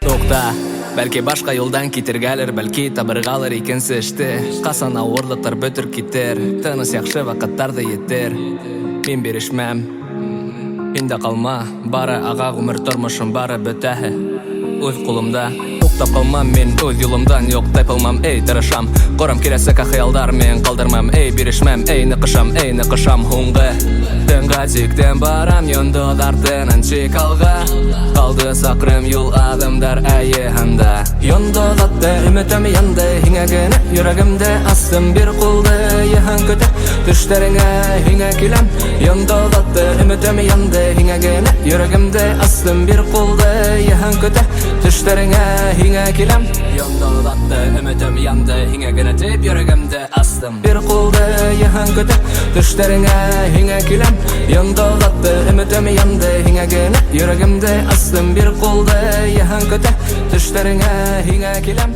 Токта, belki başka yoldan kitirgelir, belki tabırgalar ikinsi işte. Kasan ağırlıklar bötür kiter, tınыс yakşı vakitlarda yeter. Ben berişmem, bende kalma, bari ağa ömür turmuşum bari bötehi. Öz kulumda, toktap kalmam men öz yolumdan, yok taypılmam ey tırışam. Koram keresek hayallar men kaldırmam ey berişmem, ey nıkışam hunga. Tengacikten baram yondolardan çıkalga. Kaldı sakrım yol adımlar ayağında. Yondolatda ümitim yandı, hingagene yüreğimde astım bir kulda yahan kötü. Düşlerine hinga kilem. Yondolatda ümitim yandı, hingagene yüreğimde astım bir kulda yahan kötü. Düşlerine hinga kilem. Yondolatda ümitim yandı, hingagene deyip yüreğimde astım bir kulda yahan kötü. Düşlerine hinga kilem. Yondolatda ümitim yandı, hingagene yüreğimde astım bir kulda yahan kötü. Düşlerine hinga kilem.